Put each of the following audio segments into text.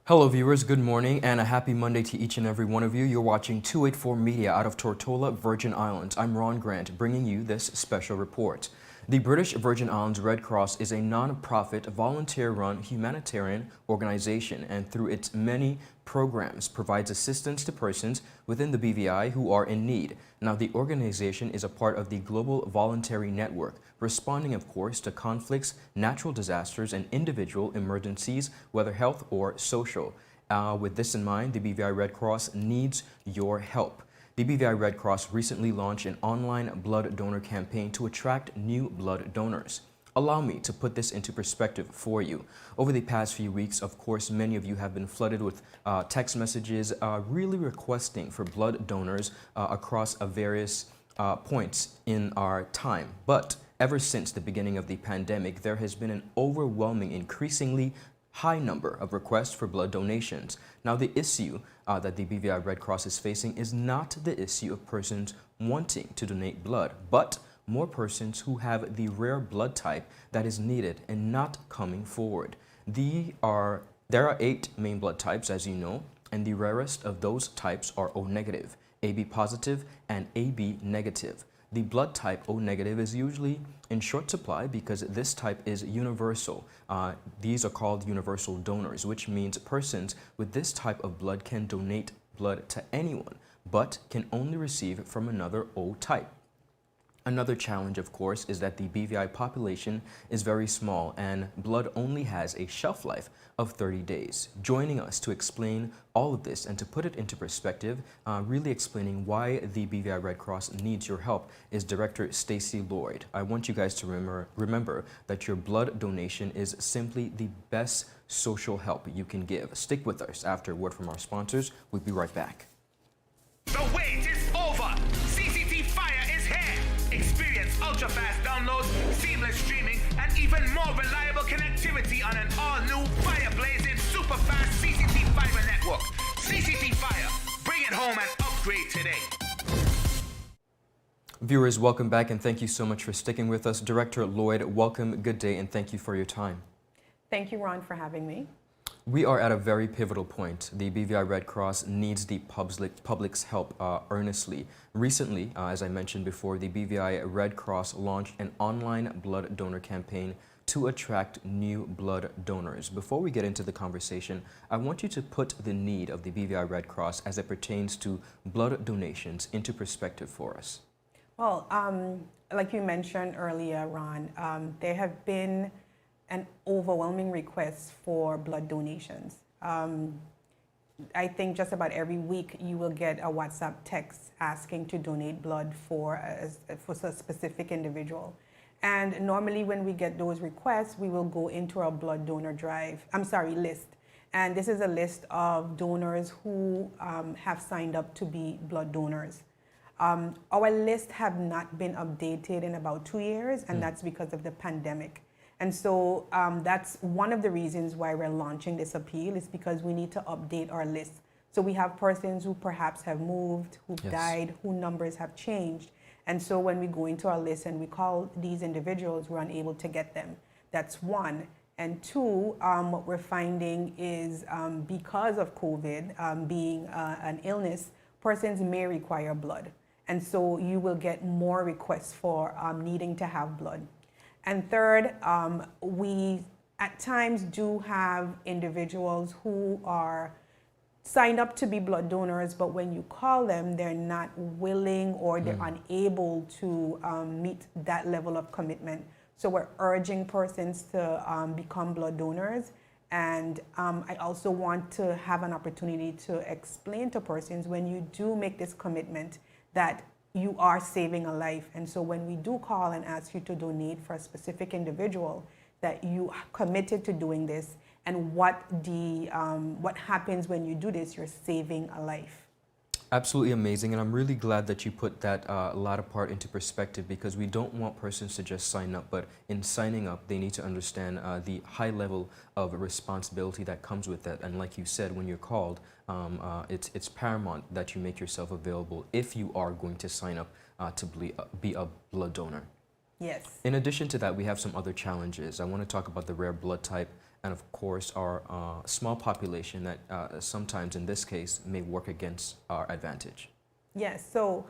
Hello viewers, good morning and a happy Monday to each and every one of you. You're watching 284 Media out of Tortola, Virgin Islands. I'm Ron Grant bringing you this special report. The British Virgin Islands Red Cross is a non-profit, volunteer-run humanitarian organization and through its many programs provides assistance to persons within the BVI who are in need. Now, the organization is a part of the Global Voluntary Network, responding, of course, to conflicts, natural disasters, and individual emergencies, whether health or social. With this in mind, the BVI Red Cross needs your help. The BVI Red Cross recently launched an online blood donor campaign to attract new blood donors. Allow me to put this into perspective for you. Over the past few weeks, of course, many of you have been flooded with text messages really requesting for blood donors across various points in our time. But ever since the beginning of the pandemic, there has been an overwhelming, increasingly high number of requests for blood donations. Now, the issue that the BVI Red Cross is facing is not the issue of persons wanting to donate blood, but more persons who have the rare blood type that is needed and not coming forward. There are 8 main blood types, as you know, and the rarest of those types are O negative, AB positive, and AB negative. The blood type O negative is usually in short supply because this type is universal. These are called universal donors, which means persons with this type of blood can donate blood to anyone, but can only receive from another O type. Another challenge, of course, is that the BVI population is very small and blood only has a shelf life of 30 days. Joining us to explain all of this and to put it into perspective, really explaining why the BVI Red Cross needs your help, is Director Stacy Lloyd. I want you guys to remember that your blood donation is simply the best social help you can give. Stick with us. After a word from our sponsors, we'll be right back. The wait is over. CCT Fire is here. Experience ultra-fast downloads, seamless streaming, and even more reliable connectivity on an all-new fire-blazing super-fast CCT Fiber network. CCT Fire. Bring it home and upgrade today. Viewers, welcome back and thank you so much for sticking with us. Director Lloyd, welcome, good day, and thank you for your time. Thank you, Ron, for having me. We are at a very pivotal point. The BVI Red Cross needs the public's help earnestly. Recently, as I mentioned before, the BVI Red Cross launched an online blood donor campaign to attract new blood donors. Before we get into the conversation, I want you to put the need of the BVI Red Cross as it pertains to blood donations into perspective for us. Well, like you mentioned earlier, Ron, there have been an overwhelming request for blood donations. I think just about every week you will get a WhatsApp text asking to donate blood for a specific individual. And normally when we get those requests, we will go into our blood donor list. And this is a list of donors who have signed up to be blood donors. Our list have not been updated in about 2 years, and that's because of the pandemic. And so that's one of the reasons why we're launching this appeal, is because we need to update our list. So we have persons who perhaps have moved, who've died, whose numbers have changed. And so when we go into our list and we call these individuals, we're unable to get them. That's one. And two, what we're finding is because of COVID being an illness, persons may require blood. And so you will get more requests for needing to have blood. And third, we at times do have individuals who are signed up to be blood donors, but when you call them, they're not willing or they're unable to meet that level of commitment. So we're urging persons to become blood donors. And I also want to have an opportunity to explain to persons, when you do make this commitment, that you are saving a life. And so when we do call and ask you to donate for a specific individual, that you are committed to doing this, and what happens when you do this, you're saving a life. Absolutely amazing, and I'm really glad that you put that latter part into perspective, because we don't want persons to just sign up, but in signing up, they need to understand the high level of responsibility that comes with that. And like you said, when you're called, it's paramount that you make yourself available if you are going to sign up to be a blood donor. Yes. In addition to that, we have some other challenges. I want to talk about the rare blood type and of course our small population that sometimes in this case may work against our advantage? Yes, so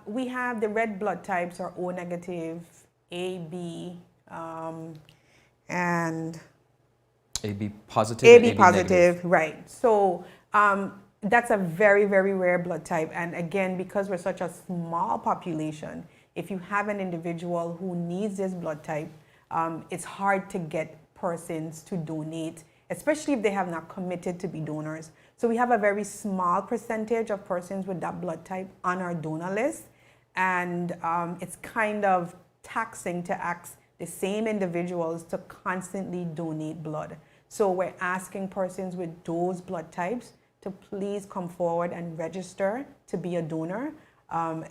we have the red blood types are O negative, AB, and AB positive and AB AB positive, negative. right. So that's a very, very rare blood type. And again, because we're such a small population, if you have an individual who needs this blood type, it's hard to get persons to donate, especially if they have not committed to be donors. So we have a very small percentage of persons with that blood type on our donor list. And it's kind of taxing to ask the same individuals to constantly donate blood. So we're asking persons with those blood types to please come forward and register to be a donor.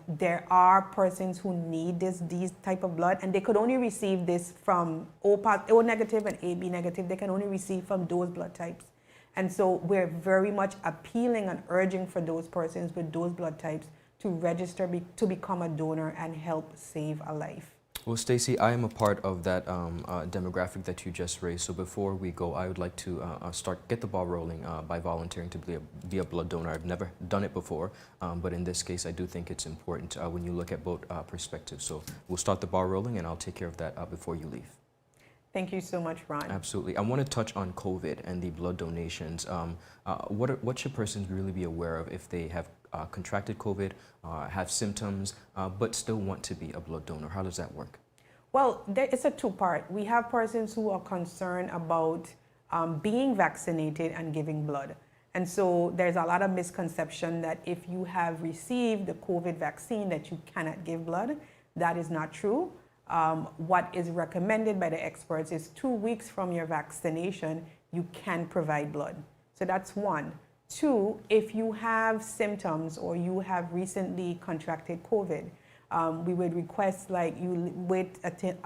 There are persons who need these type of blood, and they could only receive this from O negative and AB negative. They can only receive from those blood types. And so we're very much appealing and urging for those persons with those blood types to register to become a donor and help save a life. Well, Stacey, I am a part of that demographic that you just raised. So before we go, I would like to get the ball rolling by volunteering to be a blood donor. I've never done it before, but in this case, I do think it's important when you look at both perspectives. So we'll start the ball rolling, and I'll take care of that before you leave. Thank you so much, Ron. Absolutely. I want to touch on COVID and the blood donations. What should persons really be aware of if they have contracted COVID, have symptoms, but still want to be a blood donor? How does that work? Well, it's a two-part. We have persons who are concerned about being vaccinated and giving blood. And so there's a lot of misconception that if you have received the COVID vaccine that you cannot give blood. That is not true. What is recommended by the experts is 2 weeks from your vaccination, you can provide blood. So that's one. Two, if you have symptoms or you have recently contracted COVID, we would request like you wait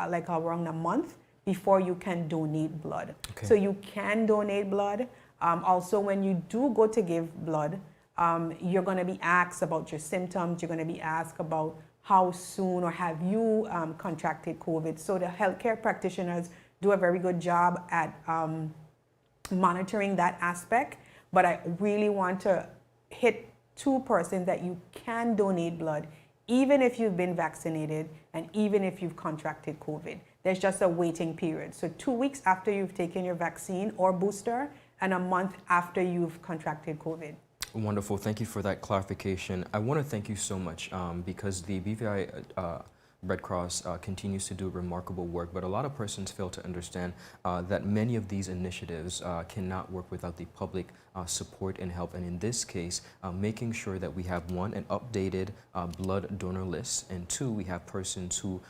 like around a month before you can donate blood. Okay. So you can donate blood. Also, when you do go to give blood, you're going to be asked about your symptoms. You're going to be asked about how soon or have you contracted COVID. So the healthcare practitioners do a very good job at monitoring that aspect. But I really want to hit two persons that you can donate blood, even if you've been vaccinated and even if you've contracted COVID. There's just a waiting period. So 2 weeks after you've taken your vaccine or booster and a month after you've contracted COVID. Wonderful. Thank you for that clarification. I want to thank you so much because the BVI Red Cross continues to do remarkable work, but a lot of persons fail to understand that many of these initiatives cannot work without the public support and help. And in this case, making sure that we have, one, an updated blood donor list, and two, we have persons who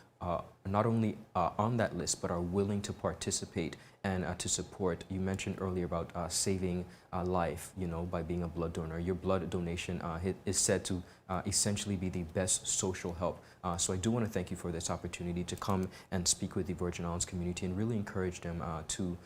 not only on that list, but are willing to participate and to support. You mentioned earlier about saving life, by being a blood donor. Your blood donation is said to essentially be the best social help. So I do want to thank you for this opportunity to come and speak with the Virgin Islands community and really encourage them to,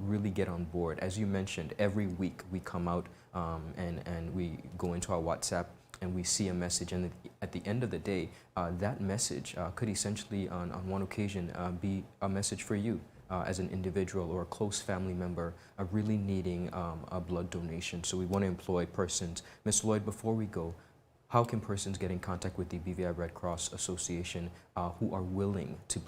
really get on board. As you mentioned, every week we come out and we go into our WhatsApp and we see a message, and at the end of the day, that message could essentially, on one occasion, be a message for you as an individual or a close family member really needing a blood donation. So we want to employ persons. Ms. Lloyd, before we go, how can persons get in contact with the BVI Red Cross Association who are willing to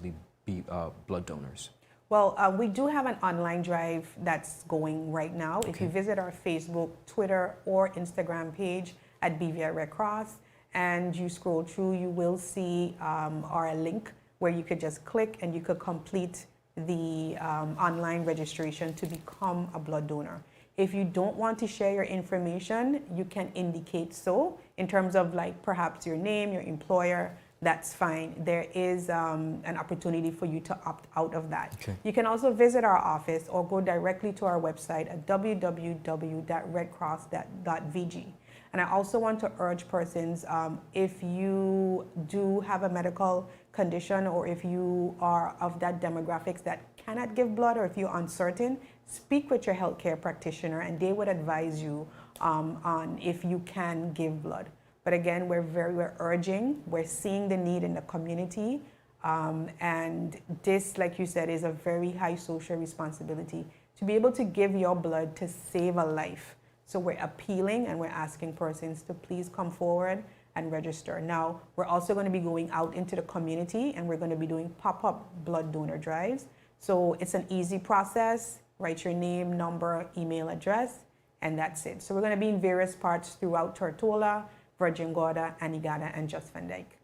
be blood donors? Well, we do have an online drive that's going right now. Okay. If you visit our Facebook, Twitter, or Instagram page at BVI Red Cross, and you scroll through, you will see our link where you could just click and you could complete the online registration to become a blood donor. If you don't want to share your information, you can indicate so in terms of like perhaps your name, your employer. That's fine. There is an opportunity for you to opt out of that. Okay. You can also visit our office or go directly to our website at www.redcross.vg. And I also want to urge persons, if you do have a medical condition or if you are of that demographics that cannot give blood or if you're uncertain, speak with your healthcare practitioner and they would advise you on if you can give blood. But again, we're urging, we're seeing the need in the community. And this, like you said, is a very high social responsibility to be able to give your blood to save a life. So we're appealing and we're asking persons to please come forward and register. Now, we're also going to be going out into the community and we're going to be doing pop-up blood donor drives. So it's an easy process. Write your name, number, email address, and that's it. So we're going to be in various parts throughout Tortola, Virgin Gorda, Anegada, and Just Van Dyke.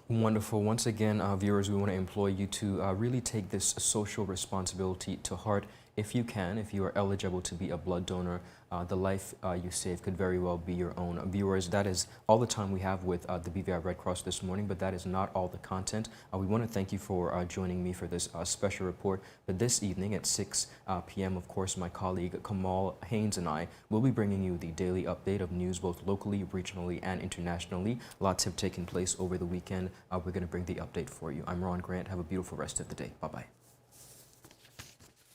Wonderful. Once again, viewers, we want to employ you to really take this social responsibility to heart. If you can, if you are eligible to be a blood donor, the life you save could very well be your own. Viewers, that is all the time we have with the BVI Red Cross this morning, but that is not all the content. We want to thank you for joining me for this special report. But this evening at 6 p.m., of course, my colleague Kamal Haynes and I will be bringing you the daily update of news both locally, regionally, and internationally. Lots have taken place over the weekend. We're going to bring the update for you. I'm Ron Grant. Have a beautiful rest of the day. Bye-bye.